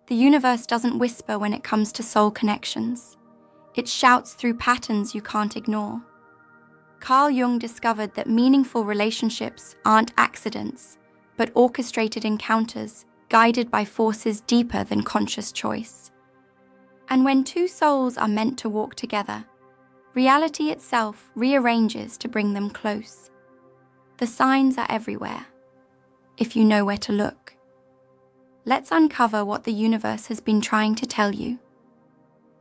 The universe doesn't whisper when it comes to soul connections. It shouts through patterns you can't ignore. Carl Jung discovered that meaningful relationships aren't accidents, but orchestrated encounters guided by forces deeper than conscious choice. And when two souls are meant to walk together, reality itself rearranges to bring them close. The signs are everywhere, if you know where to look. Let's uncover what the universe has been trying to tell you.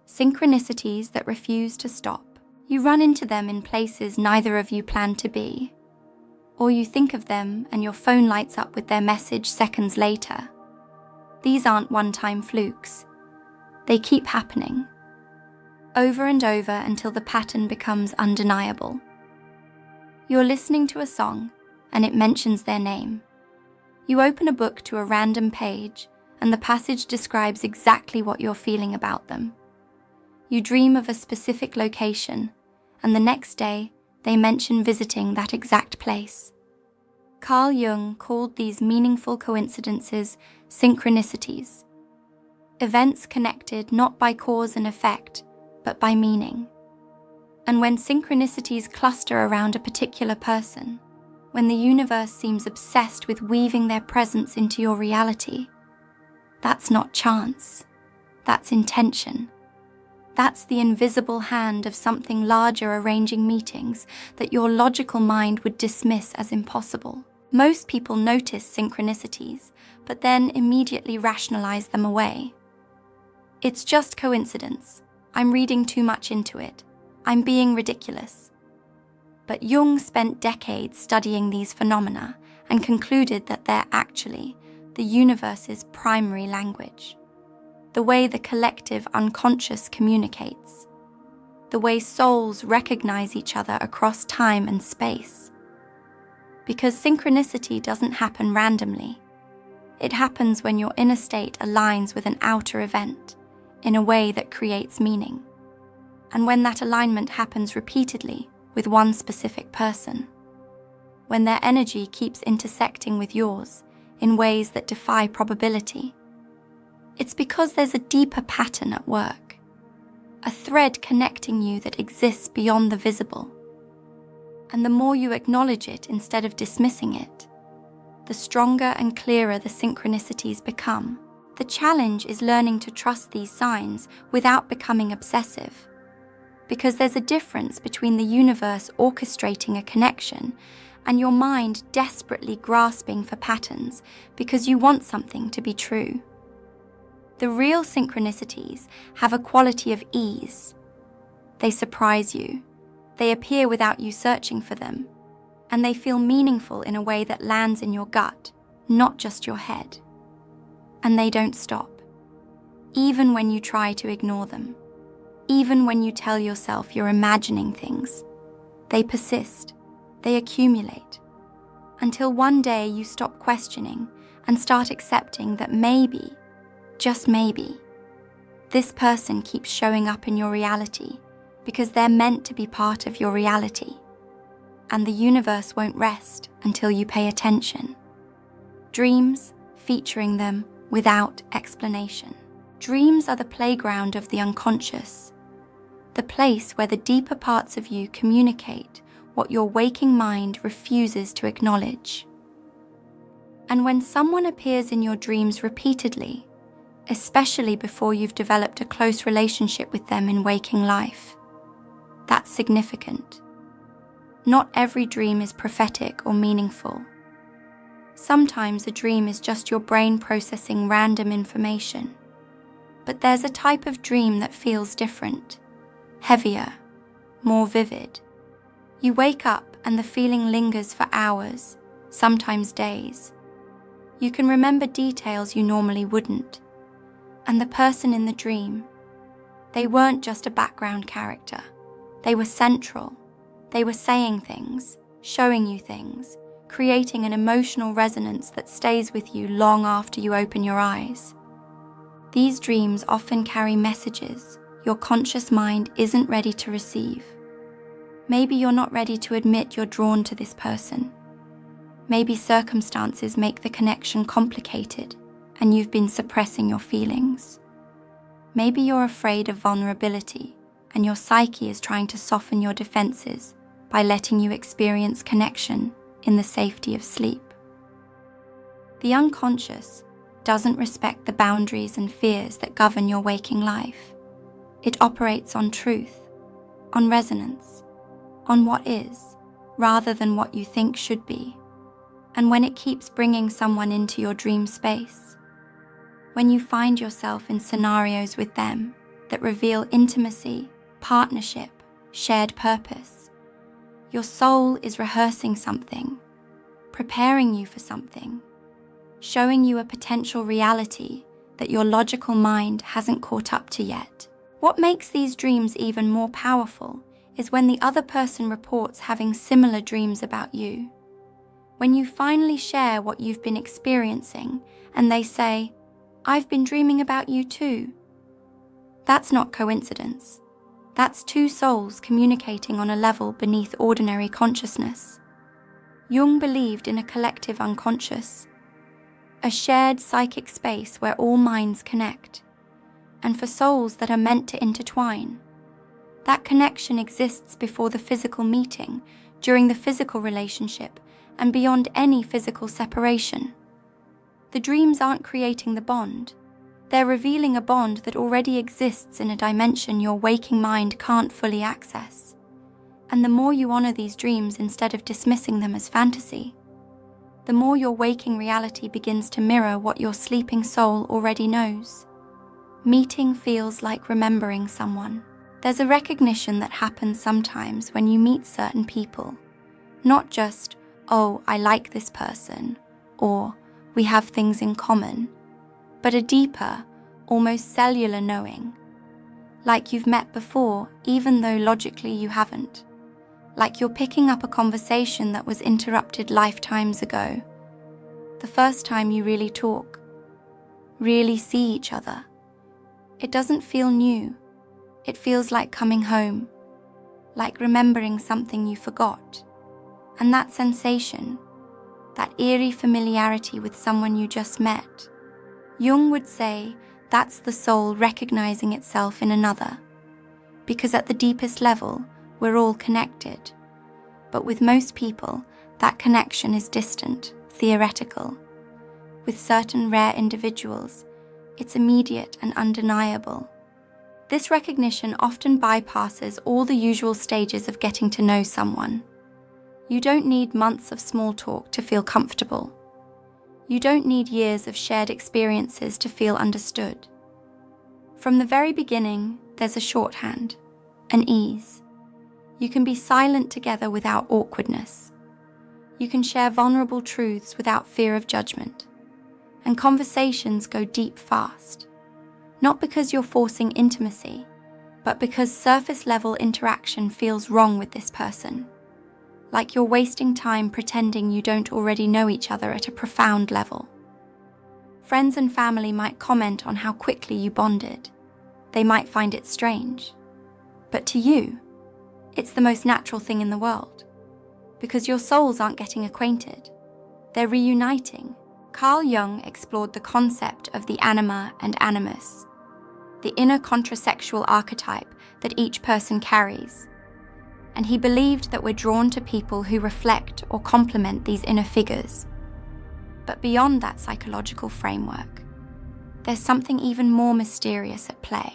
Synchronicities that refuse to stop. You run into them in places neither of you planned to be. Or you think of them and your phone lights up with their message seconds later. These aren't one-time flukes. They keep happening. Over and over until the pattern becomes undeniable. You're listening to a song and it mentions their name. You open a book to a random page and the passage describes exactly what you're feeling about them. You dream of a specific location and the next day they mention visiting that exact place. Carl Jung called these meaningful coincidences synchronicities. Events connected not by cause and effect, but by meaning. And when synchronicities cluster around a particular person, when the universe seems obsessed with weaving their presence into your reality, that's not chance, that's intention. That's the invisible hand of something larger arranging meetings that your logical mind would dismiss as impossible. Most people notice synchronicities, but then immediately rationalize them away. It's just coincidence. I'm reading too much into it. I'm being ridiculous. But Jung spent decades studying these phenomena and concluded that they're actually the universe's primary language. The way the collective unconscious communicates. The way souls recognize each other across time and space. Because synchronicity doesn't happen randomly. It happens when your inner state aligns with an outer event in a way that creates meaning. And when that alignment happens repeatedly with one specific person. When their energy keeps intersecting with yours in ways that defy probability. It's because there's a deeper pattern at work, a thread connecting you that exists beyond the visible. And the more you acknowledge it instead of dismissing it, the stronger and clearer the synchronicities become. The challenge is learning to trust these signs without becoming obsessive, because there's a difference between the universe orchestrating a connection and your mind desperately grasping for patterns because you want something to be true. The real synchronicities have a quality of ease. They surprise you. They appear without you searching for them. And they feel meaningful in a way that lands in your gut, not just your head. And they don't stop. Even when you try to ignore them. Even when you tell yourself you're imagining things. They persist. They accumulate. Until one day you stop questioning and start accepting that maybe, just maybe, this person keeps showing up in your reality because they're meant to be part of your reality. And the universe won't rest until you pay attention. Dreams, featuring them without explanation. Dreams are the playground of the unconscious, the place where the deeper parts of you communicate what your waking mind refuses to acknowledge. And when someone appears in your dreams repeatedly, especially before you've developed a close relationship with them in waking life, that's significant. Not every dream is prophetic or meaningful. Sometimes a dream is just your brain processing random information. But there's a type of dream that feels different, heavier, more vivid. You wake up and the feeling lingers for hours, sometimes days. You can remember details you normally wouldn't. And the person in the dream, they weren't just a background character. They were central. They were saying things, showing you things, creating an emotional resonance that stays with you long after you open your eyes. These dreams often carry messages your conscious mind isn't ready to receive. Maybe you're not ready to admit you're drawn to this person. Maybe circumstances make the connection complicated, and you've been suppressing your feelings. Maybe you're afraid of vulnerability, and your psyche is trying to soften your defenses by letting you experience connection in the safety of sleep. The unconscious doesn't respect the boundaries and fears that govern your waking life. It operates on truth, on resonance, on what is, rather than what you think should be. And when it keeps bringing someone into your dream space, when you find yourself in scenarios with them that reveal intimacy, partnership, shared purpose, your soul is rehearsing something, preparing you for something, showing you a potential reality that your logical mind hasn't caught up to yet. What makes these dreams even more powerful is when the other person reports having similar dreams about you. When you finally share what you've been experiencing and they say, "I've been dreaming about you too." That's not coincidence. That's two souls communicating on a level beneath ordinary consciousness. Jung believed in a collective unconscious, a shared psychic space where all minds connect, and for souls that are meant to intertwine. That connection exists before the physical meeting, during the physical relationship, and beyond any physical separation. The dreams aren't creating the bond. They're revealing a bond that already exists in a dimension your waking mind can't fully access. And the more you honor these dreams instead of dismissing them as fantasy, the more your waking reality begins to mirror what your sleeping soul already knows. Meeting feels like remembering someone. There's a recognition that happens sometimes when you meet certain people. Not just, "Oh, I like this person," or "we have things in common," but a deeper, almost cellular knowing. Like you've met before, even though logically you haven't. Like you're picking up a conversation that was interrupted lifetimes ago. The first time you really talk, really see each other. It doesn't feel new. It feels like coming home, like remembering something you forgot. And that sensation, that eerie familiarity with someone you just met, Jung would say that's the soul recognizing itself in another. Because at the deepest level, we're all connected. But with most people, that connection is distant, theoretical. With certain rare individuals, it's immediate and undeniable. This recognition often bypasses all the usual stages of getting to know someone. You don't need months of small talk to feel comfortable. You don't need years of shared experiences to feel understood. From the very beginning, there's a shorthand, an ease. You can be silent together without awkwardness. You can share vulnerable truths without fear of judgment. And conversations go deep fast. Not because you're forcing intimacy, but because surface-level interaction feels wrong with this person. Like you're wasting time pretending you don't already know each other at a profound level. Friends and family might comment on how quickly you bonded. They might find it strange. But to you, it's the most natural thing in the world. Because your souls aren't getting acquainted. They're reuniting. Carl Jung explored the concept of the anima and animus, the inner contrasexual archetype that each person carries. And he believed that we're drawn to people who reflect or complement these inner figures. But beyond that psychological framework, there's something even more mysterious at play.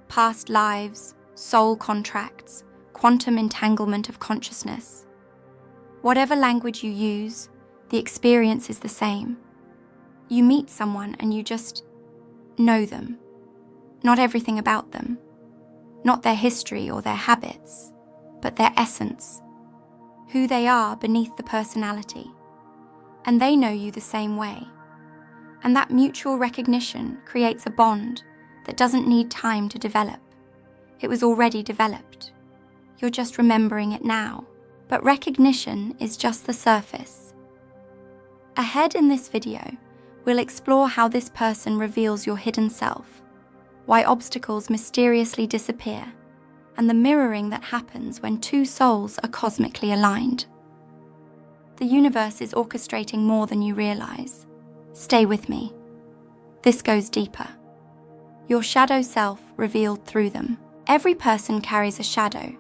Past lives, soul contracts, quantum entanglement of consciousness. Whatever language you use, the experience is the same. You meet someone and you just know them. Not everything about them. Not their history or their habits, but their essence. Who they are beneath the personality. And they know you the same way. And that mutual recognition creates a bond that doesn't need time to develop. It was already developed. You're just remembering it now. But recognition is just the surface. Ahead in this video, we'll explore how this person reveals your hidden self, why obstacles mysteriously disappear, and the mirroring that happens when two souls are cosmically aligned. The universe is orchestrating more than you realize. Stay with me. This goes deeper. Your shadow self revealed through them. Every person carries a shadow.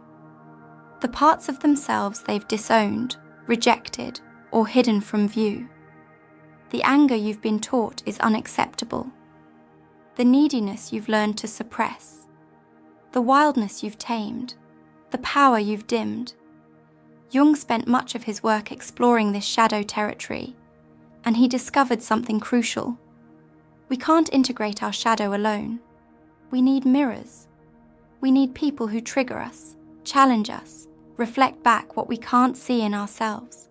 The parts of themselves they've disowned, rejected, or hidden from view. The anger you've been taught is unacceptable. The neediness you've learned to suppress. The wildness you've tamed. The power you've dimmed. Jung spent much of his work exploring this shadow territory, and he discovered something crucial. We can't integrate our shadow alone. We need mirrors. We need people who trigger us, challenge us, reflect back what we can't see in ourselves.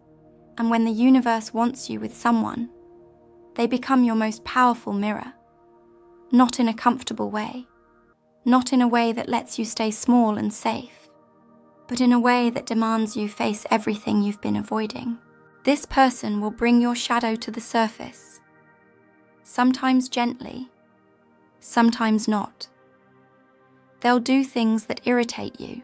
And when the universe wants you with someone, they become your most powerful mirror. Not in a comfortable way, not in a way that lets you stay small and safe, but in a way that demands you face everything you've been avoiding. This person will bring your shadow to the surface, sometimes gently, sometimes not. They'll do things that irritate you,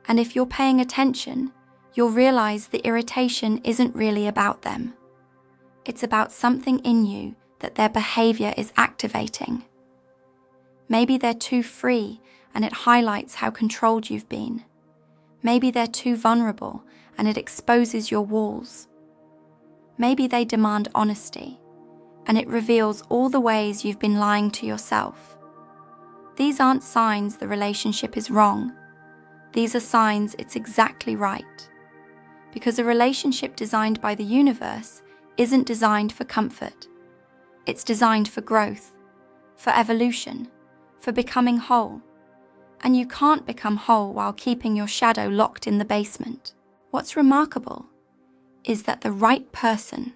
and if you're paying attention, you'll realize the irritation isn't really about them. It's about something in you that their behavior is activating. Maybe they're too free and it highlights how controlled you've been. Maybe they're too vulnerable and it exposes your walls. Maybe they demand honesty and it reveals all the ways you've been lying to yourself. These aren't signs the relationship is wrong. These are signs it's exactly right. Because a relationship designed by the universe isn't designed for comfort. It's designed for growth, for evolution, for becoming whole. And you can't become whole while keeping your shadow locked in the basement. What's remarkable is that the right person,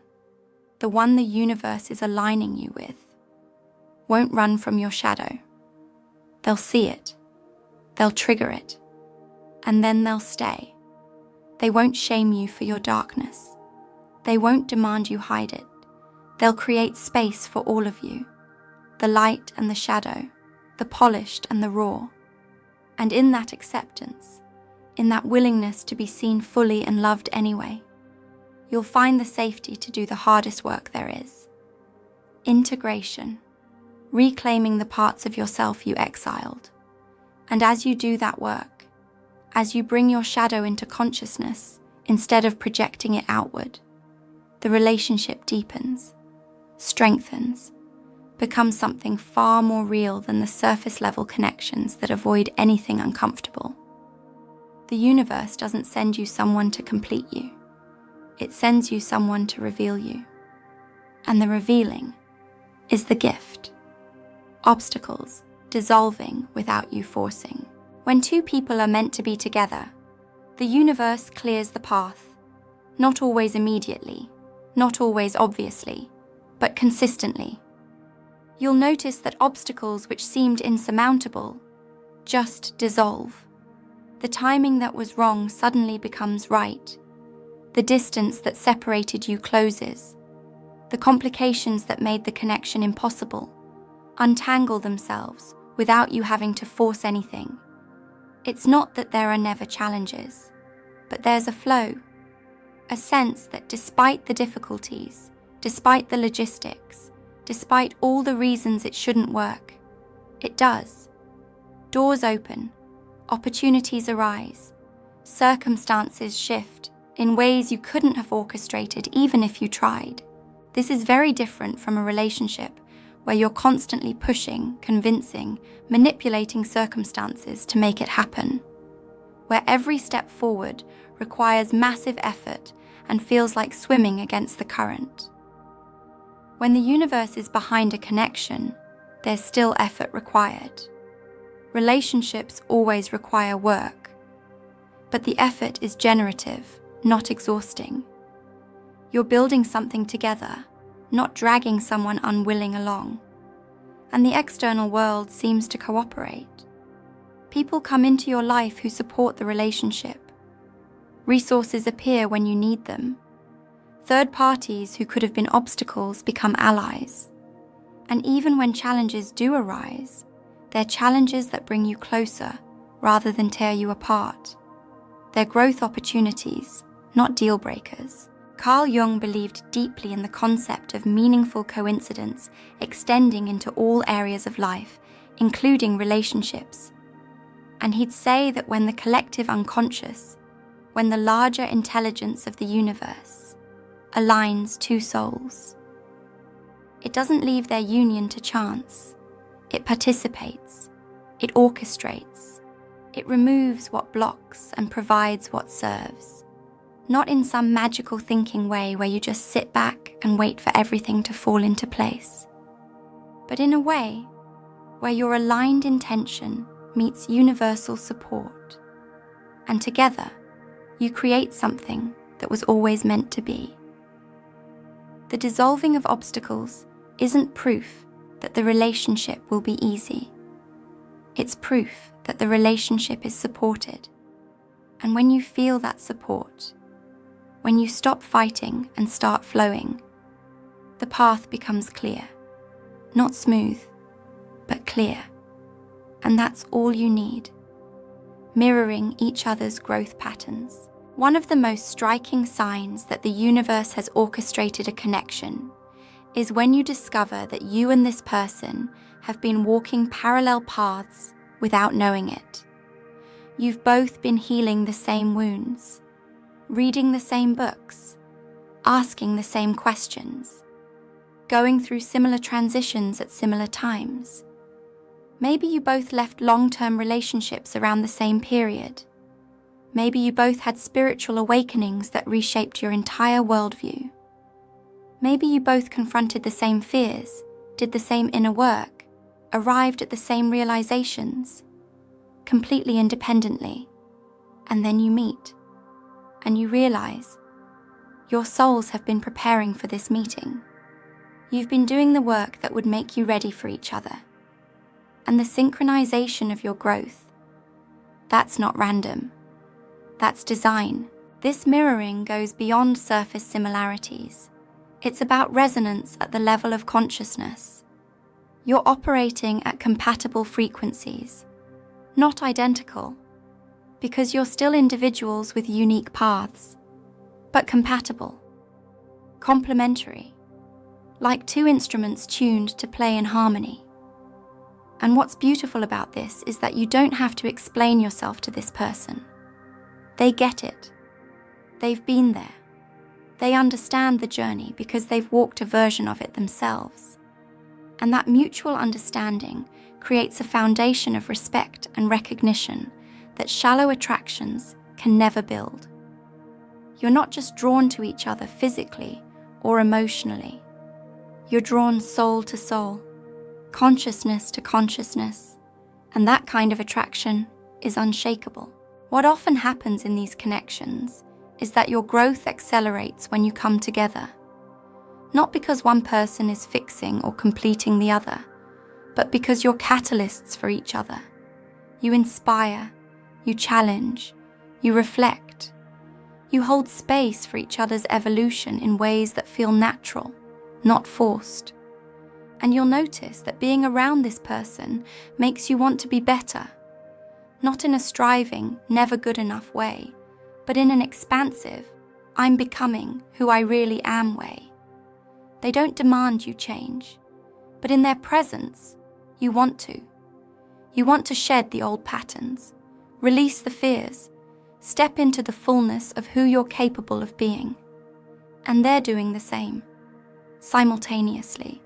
the one the universe is aligning you with, won't run from your shadow. They'll see it, they'll trigger it, and then they'll stay. They won't shame you for your darkness. They won't demand you hide it. They'll create space for all of you, the light and the shadow, the polished and the raw. And in that acceptance, in that willingness to be seen fully and loved anyway, you'll find the safety to do the hardest work there is. Integration, reclaiming the parts of yourself you exiled. And as you do that work, as you bring your shadow into consciousness instead of projecting it outward, the relationship deepens, strengthens, becomes something far more real than the surface level connections that avoid anything uncomfortable. The universe doesn't send you someone to complete you. It sends you someone to reveal you. And the revealing is the gift. Obstacles dissolving without you forcing. When two people are meant to be together, the universe clears the path, not always immediately, not always obviously, but consistently. You'll notice that obstacles which seemed insurmountable just dissolve. The timing that was wrong suddenly becomes right. The distance that separated you closes. The complications that made the connection impossible untangle themselves without you having to force anything. It's not that there are never challenges, but there's a flow, a sense that despite the difficulties, despite the logistics, despite all the reasons it shouldn't work, it does. Doors open, opportunities arise, circumstances shift in ways you couldn't have orchestrated even if you tried. This is very different from a relationship where you're constantly pushing, convincing, manipulating circumstances to make it happen, where every step forward requires massive effort and feels like swimming against the current. When the universe is behind a connection, there's still effort required. Relationships always require work, but the effort is generative, not exhausting. You're building something together, not dragging someone unwilling along. And the external world seems to cooperate. People come into your life who support the relationship. Resources appear when you need them. Third parties who could have been obstacles become allies. And even when challenges do arise, they're challenges that bring you closer rather than tear you apart. They're growth opportunities, not deal breakers. Carl Jung believed deeply in the concept of meaningful coincidence extending into all areas of life, including relationships. And he'd say that when the collective unconscious, when the larger intelligence of the universe aligns two souls, it doesn't leave their union to chance. It participates, it orchestrates, it removes what blocks and provides what serves. Not in some magical thinking way where you just sit back and wait for everything to fall into place, but in a way where your aligned intention meets universal support, and together you create something that was always meant to be. The dissolving of obstacles isn't proof that the relationship will be easy. It's proof that the relationship is supported. And when you feel that support, when you stop fighting and start flowing, the path becomes clear. Not smooth, but clear. And that's all you need. Mirroring each other's growth patterns. One of the most striking signs that the universe has orchestrated a connection is when you discover that you and this person have been walking parallel paths without knowing it. You've both been healing the same wounds, reading the same books, asking the same questions, going through similar transitions at similar times. Maybe you both left long-term relationships around the same period. Maybe you both had spiritual awakenings that reshaped your entire worldview. Maybe you both confronted the same fears, did the same inner work, arrived at the same realizations, completely independently, and then you meet, and you realize your souls have been preparing for this meeting. You've been doing the work that would make you ready for each other. And the synchronization of your growth, that's not random. That's design. This mirroring goes beyond surface similarities. It's about resonance at the level of consciousness. You're operating at compatible frequencies, not identical, because you're still individuals with unique paths, but compatible, complementary, like two instruments tuned to play in harmony. And what's beautiful about this is that you don't have to explain yourself to this person. They get it. They've been there. They understand the journey because they've walked a version of it themselves. And that mutual understanding creates a foundation of respect and recognition that shallow attractions can never build. You're not just drawn to each other physically or emotionally. You're drawn soul to soul, consciousness to consciousness, and that kind of attraction is unshakable. What often happens in these connections is that your growth accelerates when you come together, not because one person is fixing or completing the other, but because you're catalysts for each other. You inspire, you challenge, you reflect, you hold space for each other's evolution in ways that feel natural, not forced. And you'll notice that being around this person makes you want to be better, not in a striving, never good enough way, but in an expansive, I'm becoming who I really am way. They don't demand you change, but in their presence, you want to. You want to shed the old patterns, release the fears, step into the fullness of who you're capable of being. And they're doing the same, simultaneously.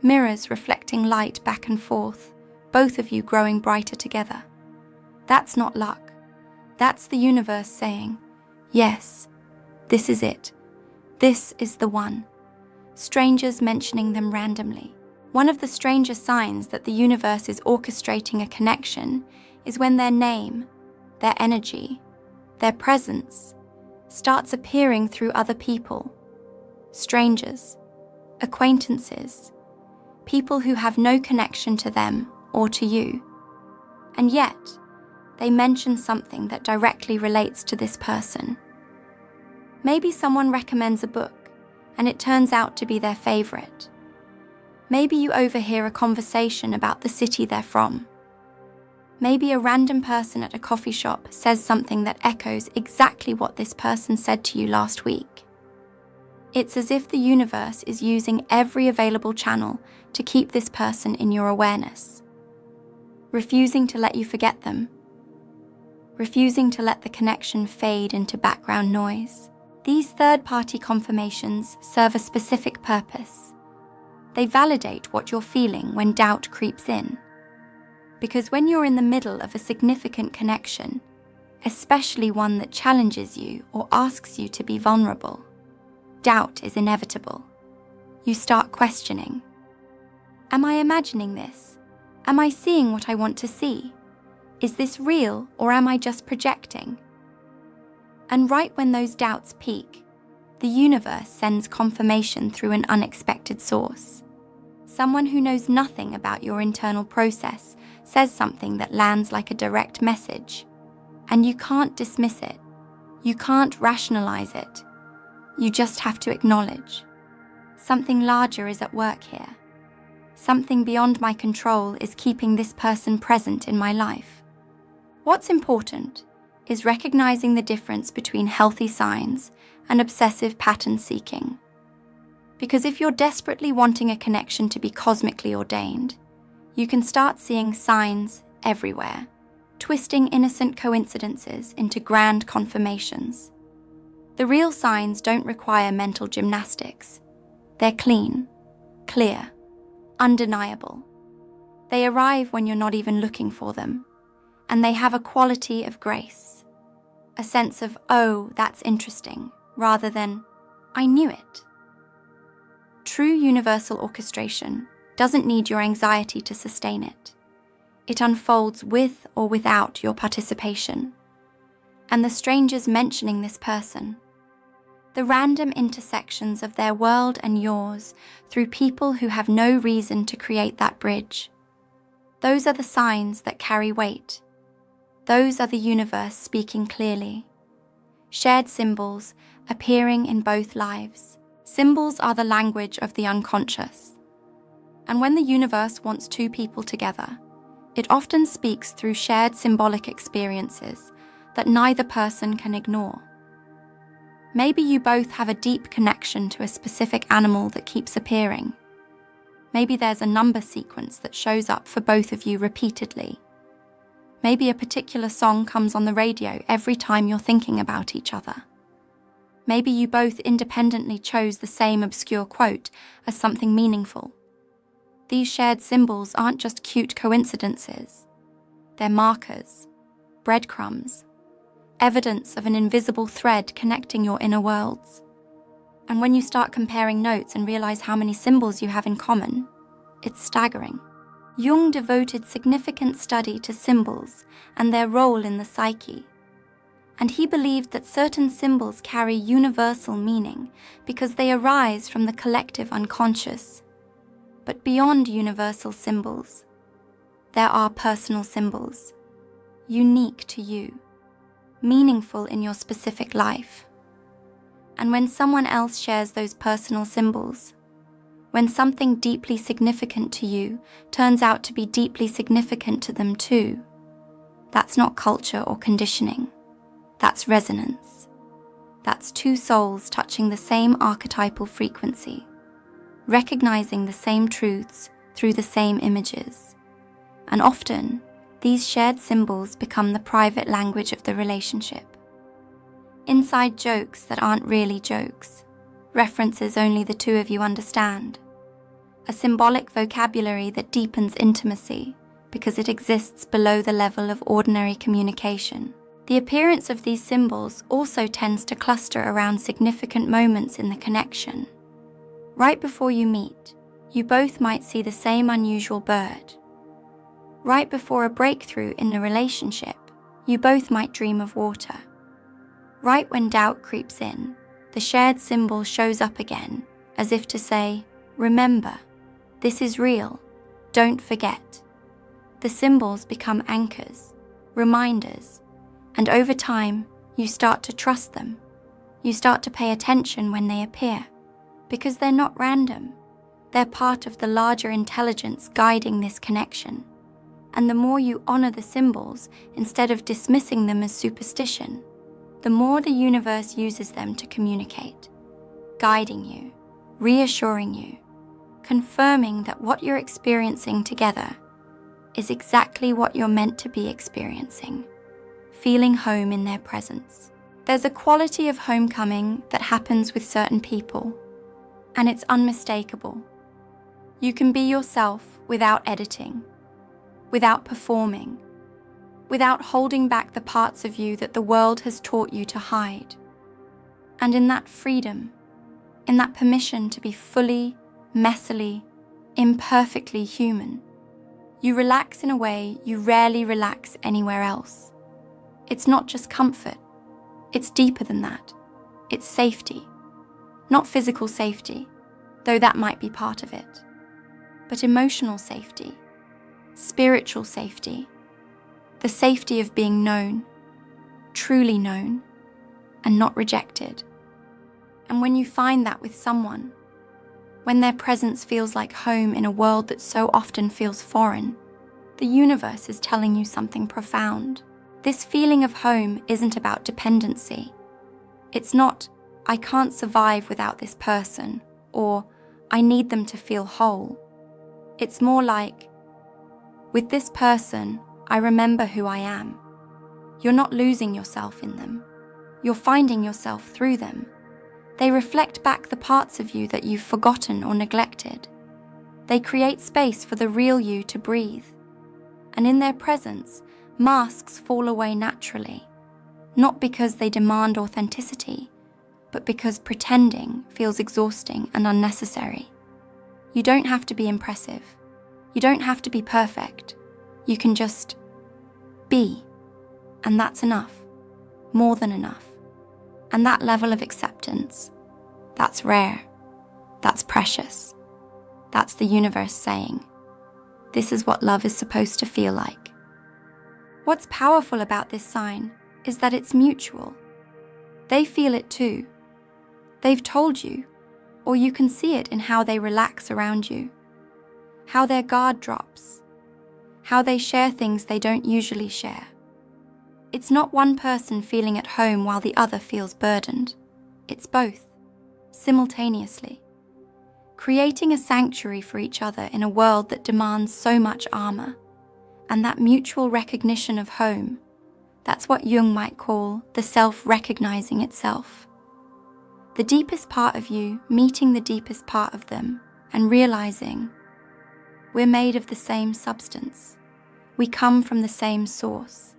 Mirrors reflecting light back and forth, both of you growing brighter together. That's not luck. That's the universe saying, yes, this is it. This is the one. Strangers mentioning them randomly. One of the strangest signs that the universe is orchestrating a connection is when their name, their energy, their presence starts appearing through other people. Strangers, acquaintances, people who have no connection to them or to you. And yet, they mention something that directly relates to this person. Maybe someone recommends a book, and it turns out to be their favorite. Maybe you overhear a conversation about the city they're from. Maybe a random person at a coffee shop says something that echoes exactly what this person said to you last week. It's as if the universe is using every available channel to keep this person in your awareness, refusing to let you forget them, refusing to let the connection fade into background noise. These third-party confirmations serve a specific purpose. They validate what you're feeling when doubt creeps in. Because when you're in the middle of a significant connection, especially one that challenges you or asks you to be vulnerable, doubt is inevitable. You start questioning. Am I imagining this? Am I seeing what I want to see? Is this real, or am I just projecting? And right when those doubts peak, the universe sends confirmation through an unexpected source. Someone who knows nothing about your internal process says something that lands like a direct message, and you can't dismiss it. You can't rationalize it. You just have to acknowledge. Something larger is at work here. Something beyond my control is keeping this person present in my life. What's important is recognizing the difference between healthy signs and obsessive pattern seeking. Because if you're desperately wanting a connection to be cosmically ordained, you can start seeing signs everywhere, twisting innocent coincidences into grand confirmations. The real signs don't require mental gymnastics. They're clean, clear, undeniable. They arrive when you're not even looking for them, and they have a quality of grace, a sense of, oh, that's interesting, rather than, I knew it. True universal orchestration doesn't need your anxiety to sustain it. It unfolds with or without your participation. And the strangers mentioning this person, the random intersections of their world and yours through people who have no reason to create that bridge, those are the signs that carry weight. Those are the universe speaking clearly. Shared symbols appearing in both lives. Symbols are the language of the unconscious. And when the universe wants two people together, it often speaks through shared symbolic experiences that neither person can ignore. Maybe you both have a deep connection to a specific animal that keeps appearing. Maybe there's a number sequence that shows up for both of you repeatedly. Maybe a particular song comes on the radio every time you're thinking about each other. Maybe you both independently chose the same obscure quote as something meaningful. These shared symbols aren't just cute coincidences. They're markers, breadcrumbs, evidence of an invisible thread connecting your inner worlds. And when you start comparing notes and realize how many symbols you have in common, it's staggering. Jung devoted significant study to symbols and their role in the psyche. And he believed that certain symbols carry universal meaning because they arise from the collective unconscious. But beyond universal symbols, there are personal symbols, unique to you, meaningful in your specific life. And when someone else shares those personal symbols, when something deeply significant to you turns out to be deeply significant to them too, that's not culture or conditioning. That's resonance. That's two souls touching the same archetypal frequency, recognizing the same truths through the same images. And often, these shared symbols become the private language of the relationship. Inside jokes that aren't really jokes, references only the two of you understand. A symbolic vocabulary that deepens intimacy because it exists below the level of ordinary communication. The appearance of these symbols also tends to cluster around significant moments in the connection. Right before you meet, you both might see the same unusual bird. Right before a breakthrough in the relationship, you both might dream of water. Right when doubt creeps in, the shared symbol shows up again, as if to say, remember, this is real, don't forget. The symbols become anchors, reminders, and over time, you start to trust them. You start to pay attention when they appear, because they're not random. They're part of the larger intelligence guiding this connection. And the more you honor the symbols instead of dismissing them as superstition, the more the universe uses them to communicate. guiding you, reassuring you, confirming that what you're experiencing together is exactly what you're meant to be experiencing, feeling home in their presence. There's a quality of homecoming that happens with certain people, and it's unmistakable. You can be yourself without editing, without performing, without holding back the parts of you that the world has taught you to hide. And in that freedom, in that permission to be fully, messily, imperfectly human, you relax in a way you rarely relax anywhere else. It's not just comfort, it's deeper than that. It's safety. Not physical safety, though that might be part of it, but emotional safety, spiritual safety, the safety of being known, truly known, and not rejected. And when you find that with someone, when their presence feels like home in a world that so often feels foreign, the universe is telling you something profound. This feeling of home isn't about dependency. It's not, I can't survive without this person, or I need them to feel whole. It's more like, with this person, I remember who I am. You're not losing yourself in them. You're finding yourself through them. They reflect back the parts of you that you've forgotten or neglected. They create space for the real you to breathe. And in their presence, masks fall away naturally, not because they demand authenticity, but because pretending feels exhausting and unnecessary. You don't have to be impressive. You don't have to be perfect. You can just be, and that's enough, more than enough. And that level of acceptance, that's rare, that's precious. That's the universe saying, this is what love is supposed to feel like. What's powerful about this sign is that it's mutual. They feel it too. They've told you, or you can see it in how they relax around you, how their guard drops, how they share things they don't usually share. It's not one person feeling at home while the other feels burdened. It's both, simultaneously, creating a sanctuary for each other in a world that demands so much armor. And that mutual recognition of home, that's what Jung might call the self-recognizing itself. The deepest part of you meeting the deepest part of them and realizing we're made of the same substance. We come from the same source.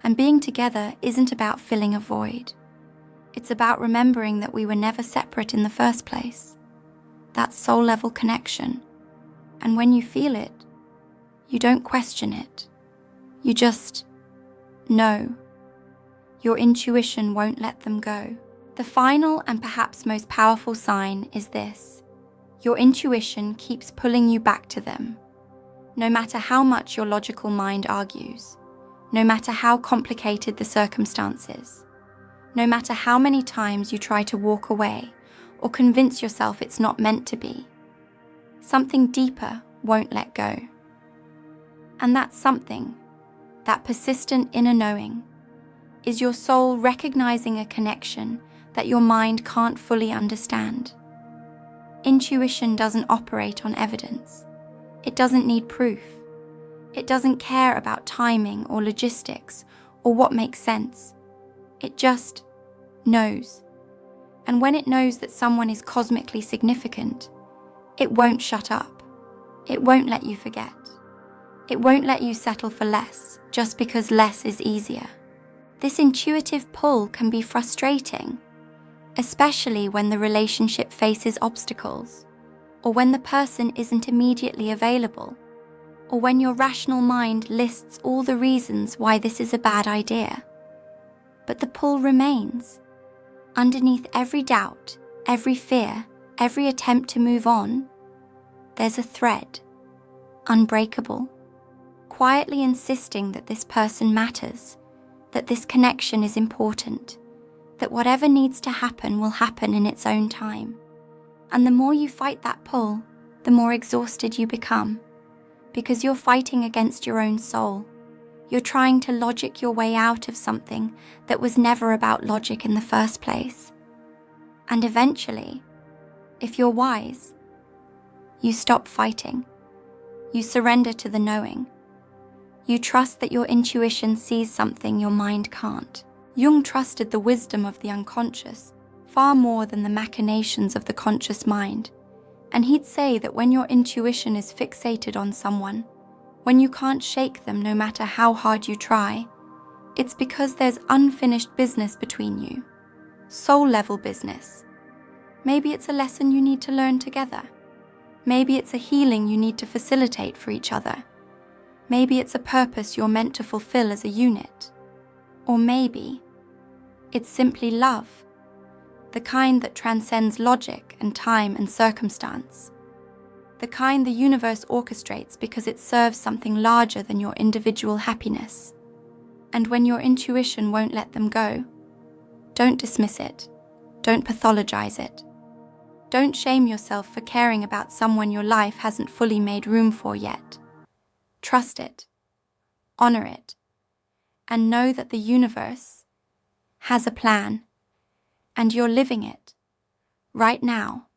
And being together isn't about filling a void. It's about remembering that we were never separate in the first place. That soul-level connection. And when you feel it, you don't question it. You just know. Your intuition won't let them go. The final and perhaps most powerful sign is this. Your intuition keeps pulling you back to them, no matter how much your logical mind argues, no matter how complicated the circumstances, no matter how many times you try to walk away or convince yourself it's not meant to be. Something deeper won't let go. And that something, that persistent inner knowing, is your soul recognizing a connection that your mind can't fully understand. Intuition doesn't operate on evidence. It doesn't need proof. It doesn't care about timing or logistics or what makes sense. It just knows. And when it knows that someone is cosmically significant, it won't shut up. It won't let you forget. It won't let you settle for less just because less is easier. This intuitive pull can be frustrating, especially when the relationship faces obstacles, or when the person isn't immediately available, or when your rational mind lists all the reasons why this is a bad idea. But the pull remains. Underneath every doubt, every fear, every attempt to move on, there's a thread, unbreakable, quietly insisting that this person matters, that this connection is important, that whatever needs to happen will happen in its own time. And the more you fight that pull, the more exhausted you become, because you're fighting against your own soul. You're trying to logic your way out of something that was never about logic in the first place. And eventually, if you're wise, you stop fighting. You surrender to the knowing. You trust that your intuition sees something your mind can't. Jung trusted the wisdom of the unconscious far more than the machinations of the conscious mind. And he'd say that when your intuition is fixated on someone, when you can't shake them no matter how hard you try, it's because there's unfinished business between you. Soul-level business. Maybe it's a lesson you need to learn together. Maybe it's a healing you need to facilitate for each other. Maybe it's a purpose you're meant to fulfill as a unit. Or maybe it's simply love, the kind that transcends logic and time and circumstance. The kind the universe orchestrates because it serves something larger than your individual happiness. And when your intuition won't let them go, don't dismiss it. Don't pathologize it. Don't shame yourself for caring about someone your life hasn't fully made room for yet. Trust it, honor it, and know that the universe has a plan, and you're living it right now.